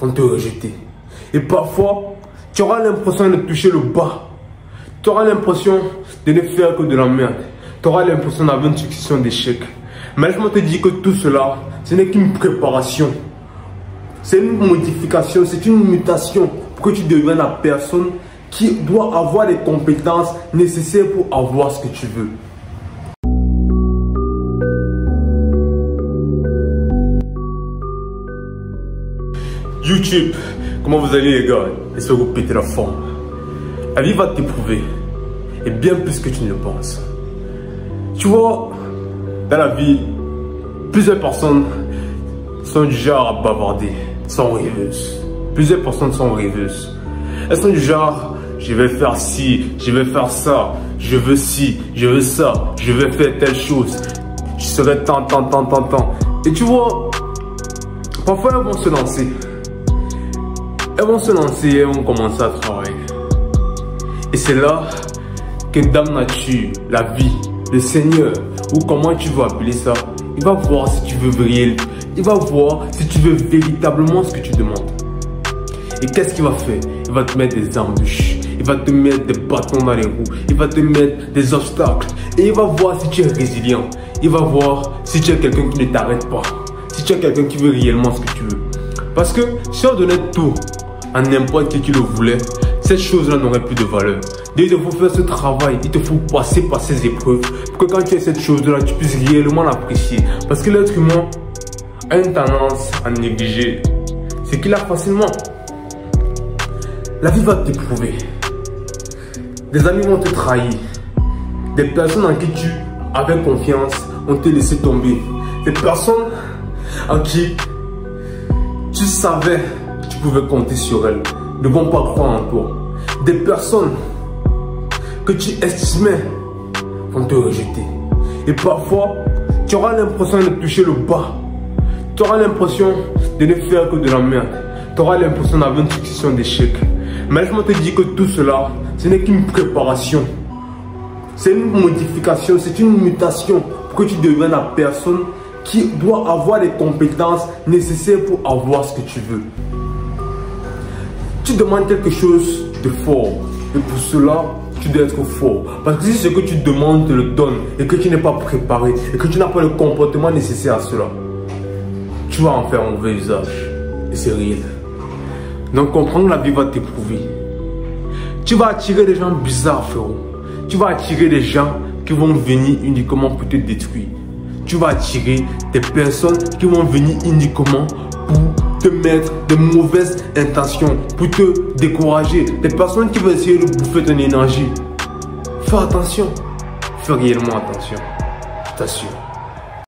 vont te rejeter. Et parfois, tu auras l'impression de toucher le bas. Tu auras l'impression de ne faire que de la merde. Tu auras l'impression d'avoir une succession d'échecs. Mais je te dis que tout cela, ce n'est qu'une préparation. C'est une modification, c'est une mutation pour que tu deviennes la personne qui doit avoir les compétences nécessaires pour avoir ce que tu veux. YouTube, comment vous allez les gars? J'espère que vous pétez la forme. La vie va t'éprouver, et bien plus que tu ne le penses. Tu vois, dans la vie, plusieurs personnes sont du genre à bavarder, sont rêveuses. Plusieurs personnes sont rêveuses. Elles sont du genre, je vais faire ci, je vais faire ça, je veux ci, je veux ça, je vais faire telle chose, je serai tant. Et tu vois, parfois elles vont se lancer. Elles vont se lancer et vont commencer à travailler. Et c'est là que Dame Nature, la vie, le Seigneur, ou comment tu veux appeler ça, il va voir si tu veux vriller. Il va voir si tu veux véritablement ce que tu demandes. Et qu'est-ce qu'il va faire? Il va te mettre des embûches. Il va te mettre des bâtons dans les roues. Il va te mettre des obstacles. Et il va voir si tu es résilient. Il va voir si tu es quelqu'un qui ne t'arrête pas. Si tu es quelqu'un qui veut réellement ce que tu veux. Parce que si on donnait tout à n'importe qui le voulait, cette chose-là n'aurait plus de valeur. Il te faut faire ce travail, il te faut passer par ces épreuves pour que quand tu as cette chose-là, tu puisses réellement l'apprécier. Parce que l'être humain a une tendance à négliger ce qu'il a facilement. La vie va t'éprouver. Des amis vont te trahir. Des personnes en qui tu avais confiance vont te laisser tomber. Des personnes en qui tu savais que tu pouvais compter sur elles ne vont pas croire en toi. Des personnes que tu estimais vont te rejeter. Et parfois, tu auras l'impression de toucher le bas. Tu auras l'impression de ne faire que de la merde. Tu auras l'impression d'avoir une succession d'échecs. Mais je te dis que tout cela, ce n'est qu'une préparation. C'est une modification, c'est une mutation pour que tu deviennes la personne qui doit avoir les compétences nécessaires pour avoir ce que tu veux. Tu demandes quelque chose de fort. Et pour cela, tu dois être fort. Parce que si ce que tu demandes te le donne et que tu n'es pas préparé et que tu n'as pas le comportement nécessaire à cela, tu vas en faire un mauvais usage. Et c'est réel. Donc comprendre la vie va t'éprouver. Tu vas attirer des gens bizarres, frérot. Tu vas attirer des gens qui vont venir uniquement pour te détruire. Tu vas attirer des personnes qui vont venir uniquement pour te mettre de mauvaises intentions, pour te décourager. Des personnes qui vont essayer de bouffer ton énergie. Fais attention. Fais réellement attention. Je t'assure.